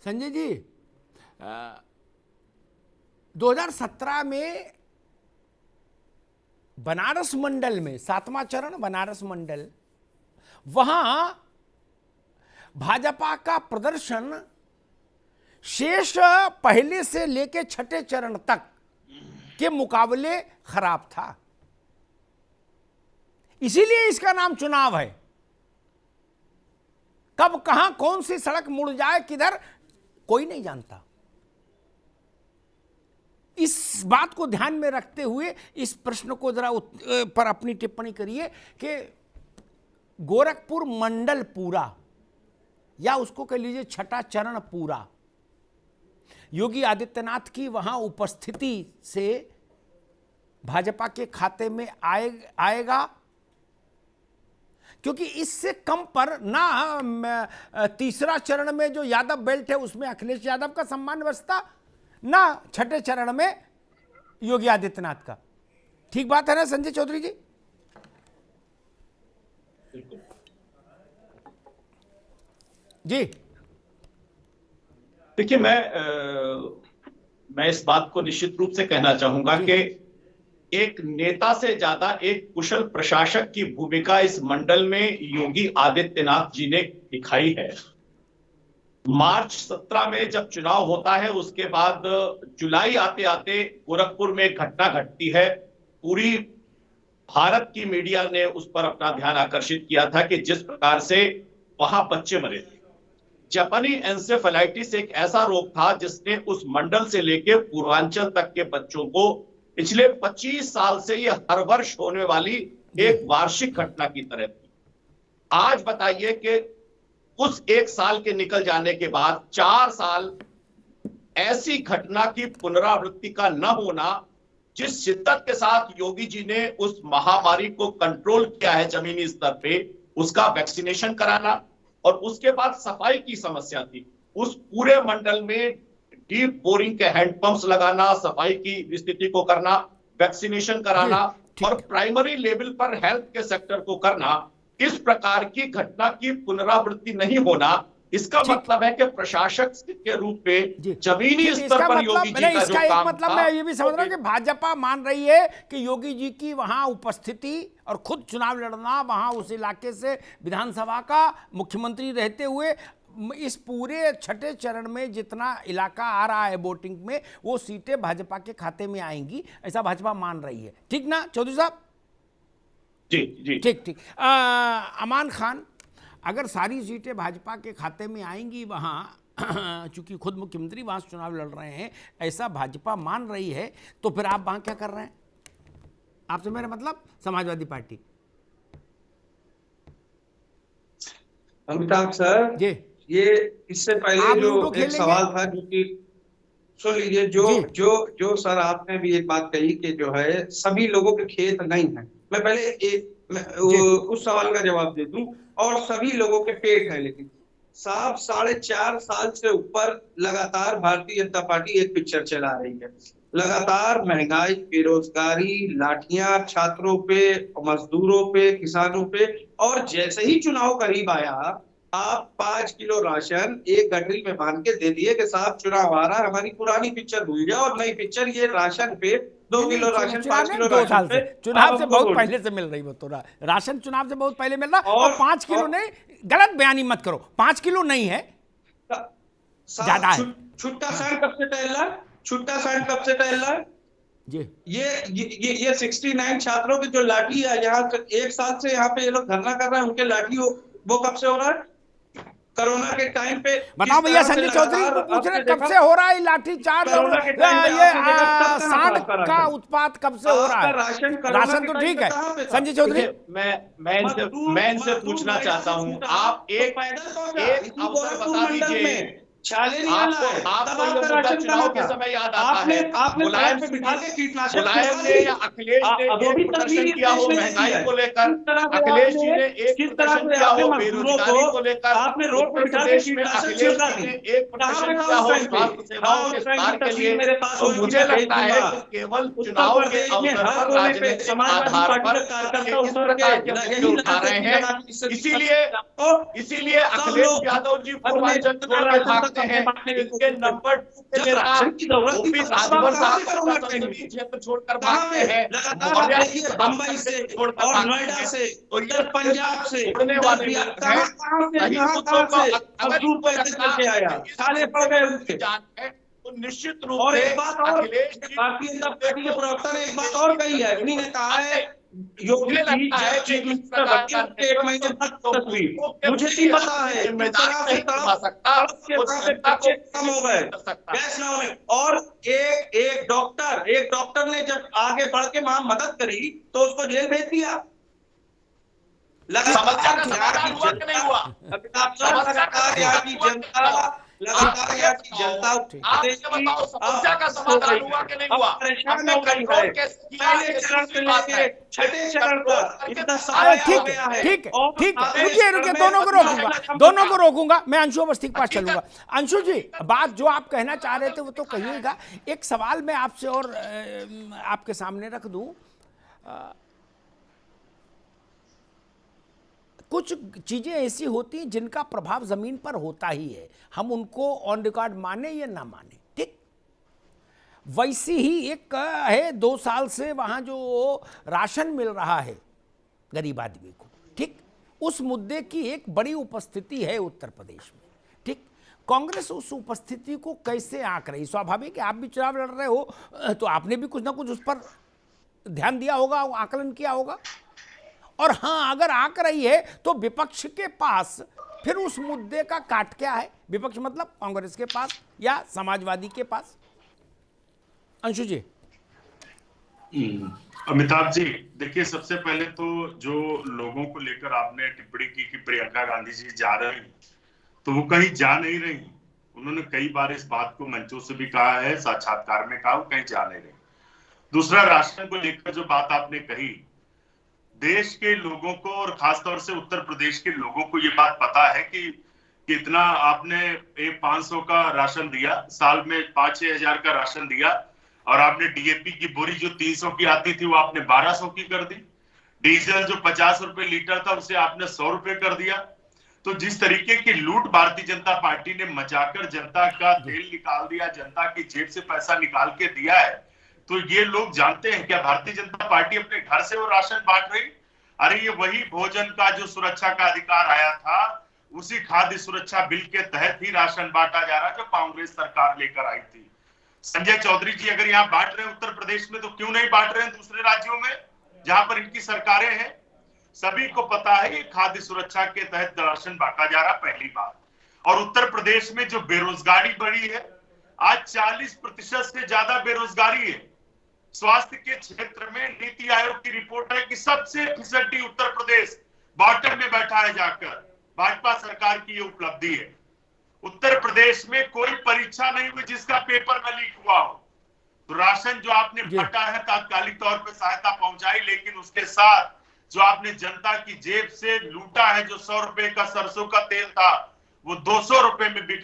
संजय जी, 2017 में बनारस मंडल में 7वां चरण बनारस मंडल, वहां भाजपा का प्रदर्शन शेष पहले से लेकर छठे चरण तक के मुकाबले खराब था। इसीलिए इसका नाम चुनाव है। कब कहां कौन सी सड़क मुड़ जाए किधर, कोई नहीं जानता। इस बात को ध्यान में रखते हुए इस प्रश्न को जरा पर अपनी टिप्पणी करिए कि गोरखपुर मंडल पूरा, या उसको कह लीजिए छठा चरण पूरा, योगी आदित्यनाथ की वहां उपस्थिति से भाजपा के खाते में आएगा, क्योंकि इससे कम पर ना तीसरा चरण में जो यादव बेल्ट है उसमें अखिलेश यादव का सम्मान बचता, ना छठे चरण में योगी आदित्यनाथ का। ठीक बात है ना संजय चौधरी जी? जी देखिए, मैं इस बात को निश्चित रूप से कहना चाहूंगा कि एक नेता से ज्यादा एक कुशल प्रशासक की भूमिका इस मंडल में योगी आदित्यनाथ जी ने दिखाई है। मार्च 17 में जब चुनाव होता है, उसके बाद जुलाई आते आते गोरखपुर में एक घटना घटती है। पूरी भारत की मीडिया ने उस पर अपना ध्यान आकर्षित किया था कि जिस प्रकार से वहां बच्चे मरे थे। जापानी एंसेफेलाइटिस एक ऐसा रोग था जिसने उस मंडल से लेकर पूर्वांचल तक के बच्चों को पिछले 25 साल से ये हर वर्ष होने वाली एक वार्षिक घटना की तरह थी। आज बताइए कि उस एक साल के निकल जाने के बाद 4 साल ऐसी घटना की पुनरावृत्ति का न होना, जिस शिद्दत के साथ योगी जी ने उस महामारी को कंट्रोल किया है जमीनी स्तर पे, उसका वैक्सीनेशन कराना, और उसके बाद सफाई की समस्या थी। उस पूरे मंडल में डीप बोरिंग के हैंडपंप्स लगाना, सफाई की स्थिति को करना, वैक्सीनेशन कराना और प्राइमरी लेवल पर हेल्थ के सेक्टर को करना, इस प्रकार की घटना की पुनरावृत्ति नहीं होना, इसका मतलब है कि प्रशासक के रूप में जमीनी स्तर पर योगी जी का जो काम मतलब मैं ये भी समझ रहा हूं कि भाजपा मान रही है कि योगी जी की वहां उपस्थिति और खुद चुनाव लड़ना, वहां उस इलाके से विधानसभा का मुख्यमंत्री रहते हुए इस पूरे छठे चरण में जितना इलाका आ रहा है वोटिंग में, वो सीटें भाजपा के खाते में आएंगी, ऐसा भाजपा मान रही है। ठीक ना चौधरी साहब? जी जी ठीक। अमान खान, अगर सारी सीटें भाजपा के खाते में आएंगी वहाँ, चूंकि खुद मुख्यमंत्री वहाँ चुनाव लड़ रहे हैं, ऐसा भाजपा मान रही है, तो फिर आप वहाँ क्या कर रहे हैं? आपसे मेरा मतलब समाजवादी पार्टी। अमिताभ सर जी, ये इससे पहले जो एक सवाल था, जो कि सुन लीजिए, जो सर आपने भी एक बात कही कि जो है सभी लोगों के खेत नहीं है। मैं पहले उस सवाल का जवाब दे दूं, और सभी लोगों के पेट है, लेकिन साहब 4.5 साल से ऊपर लगातार भारतीय जनता पार्टी एक पिक्चर चला रही है। लगातार महंगाई, बेरोजगारी, लाठियां छात्रों पे, मजदूरों पे, किसानों पे, और जैसे ही चुनाव करीब आया, आप 5 किलो राशन एक गठरी में बांध के दे दिए कि साहब चुनाव आ रहा है, हमारी पुरानी पिक्चर भूल जाओ और नई पिक्चर ये राशन पे 2 किलो राशन, 5 किलो राशन पे। चुनाव से बहुत पहले से मिल रही वो तो राशन, चुनाव से बहुत पहले मिल रहा, और 5 किलो नहीं, गलत बयानी मत करो, 5 किलो नहीं है, ज्यादा है। छुट्टा सांड कब से टहल रहा है? छुट्टा सांड कब से टहल रहा है जी? ये 69 छात्रों की जो लाठी है, यहाँ 1 साल से यहाँ पे ये लोग धरना कर रहे हैं, उनके लाठी वो कब से हो रहा है? कोरोना के टाइम पे। बताओ भैया, संजय चौधरी पूछ रहे कब से हो रहा है लाठी चार्ज, ये सांड का उत्पात कब से हो रहा है? राशन तो ठीक है संजय चौधरी। मैं इनसे पूछना चाहता हूँ, आप एक अवसर बता दीजिए। आपको चुनाव के समय याद आता है मुलायम ने या अखिलेश ने एक प्रदर्शन किया हो महंगाई को लेकर, अखिलेश जी ने एक प्रदर्शन किया हो बेरोजगारी को लेकर, आपने रोड पर प्रदेश में अखिलेश जी ने एक प्रदर्शन किया हो स्वास्थ्य सेवाओं के सुधार के लिए। तो मुझे लगता है कि केवल चुनाव के अवसर पर राजनीतिक आधार पर इस प्रकार के मुद्दे उठा रहे हैं। इसीलिए अखिलेश यादव जी पूर्वांचल के करते हैं। इनके नंबर 2 पे मेरा ओपी राजभर साहब संसदीय क्षेत्र छोड़कर भागते हैं और बम्बई से और नोएडा से उधर पंजाब से छोड़ने वाले लोग हैं। सही मुद्दों को अगर इनको लगता है सारे पड़ गए उनके। जान है तो निश्चित रूप और से एक बात और, अखिलेश जी भारतीय जनता पार्टी के प्रवक्ता ने एक बात और कही है, उन्हीं ने कहा है योगी जी जब चीफ मिनिस्टर बने उसके 1 महीने बाद तस्वीर मुझे नहीं पता है जिम्मेदारी नहीं निभा सकता, वो जनता को कम हो गए गैस ना होने। और एक डॉक्टर ने जब आगे बढ़ के वहां मदद करी तो उसको जेल भेज दिया। समस्या का समाधान हुआ कि नहीं हुआ? जनता आप ये बताओ समस्या का समाधान हुआ कि नहीं हुआ? परेशान हो गई है। पहले चरण से लेके छठे चरण तक इतना समय हो गया है। ठीक है, रुकिए, दोनों को रोकूंगा। मैं अंशु अवस्थी के पास चलूंगा। अंशु जी, बात जो आप कहना चाह रहे थे वो तो कहिएगा। एक सवाल मैं आपसे और आपके सामने रख दूं। कुछ चीजें ऐसी होती हैं जिनका प्रभाव जमीन पर होता ही है, हम उनको ऑन रिकॉर्ड माने या ना माने, ठीक। वैसी ही एक है 2 साल से वहां जो राशन मिल रहा है गरीब आदमी को, ठीक। उस मुद्दे की एक बड़ी उपस्थिति है उत्तर प्रदेश में, ठीक। कांग्रेस उस उपस्थिति को कैसे आंक रही? स्वाभाविक है, आप भी चुनाव लड़ रहे हो तो आपने भी कुछ ना कुछ उस पर ध्यान दिया होगा, आकलन किया होगा। और हाँ, अगर आंक रही है तो विपक्ष के पास फिर उस मुद्दे का काट क्या है? विपक्ष मतलब कांग्रेस के पास या समाजवादी के पास? अंशु जी। अमिताभ जी, देखिए, सबसे पहले तो जो लोगों को लेकर आपने टिप्पणी की कि प्रियंका गांधी जी जा रही, तो वो कहीं जा नहीं रही। उन्होंने कई बार इस बात को मंचों से भी कहा है, साक्षात्कार में कहा, वो कहीं जा नहीं रही। दूसरा, राशन को लेकर जो बात आपने कही, देश के लोगों को और खासतौर से उत्तर प्रदेश के लोगों को ये बात पता है कि कितना आपने 500 का राशन दिया, साल में 5-6 हजार का राशन दिया, और आपने डीएपी की बोरी जो 300 की आती थी वो आपने 1200 की कर दी। डीजल जो 50 रुपए लीटर था उसे आपने 100 रुपए कर दिया। तो जिस तरीके की लूट भारतीय जनता पार्टी ने मचाकर जनता का तेल निकाल दिया, जनता की जेब से पैसा निकाल के दिया है, तो ये लोग जानते हैं क्या भारतीय जनता पार्टी अपने घर से वो राशन बांट रही? अरे ये वही भोजन का जो सुरक्षा का अधिकार आया था, उसी खाद्य सुरक्षा बिल के तहत ही राशन बांटा जा रहा है जो कांग्रेस सरकार लेकर आई थी। संजय चौधरी जी अगर यहाँ बांट रहे हैं उत्तर प्रदेश में, तो क्यों नहीं बांट रहे हैं दूसरे राज्यों में जहां पर इनकी सरकारें हैं? सभी को पता है कि खाद्य सुरक्षा के तहत राशन बांटा जा रहा, पहली बात। और उत्तर प्रदेश में जो बेरोजगारी बढ़ी है, आज 40% से ज्यादा बेरोजगारी है। स्वास्थ्य के क्षेत्र में नीति आयोग की रिपोर्ट है कि सबसे फिसड्डी उत्तर प्रदेश बॉटम में बैठा है जाकर। भाजपा सरकार की ये उपलब्धि है। उत्तर प्रदेश में कोई परीक्षा नहीं हुई जिसका पेपर में लीक हुआ हो। तो राशन जो आपने बांटा है, तात्कालिक तौर पे सहायता पहुंचाई, लेकिन उसके साथ जो आपने जनता की जेब से लूटा है, जो 100 रुपए का सरसों का तेल था वो 200 रुपए में बिक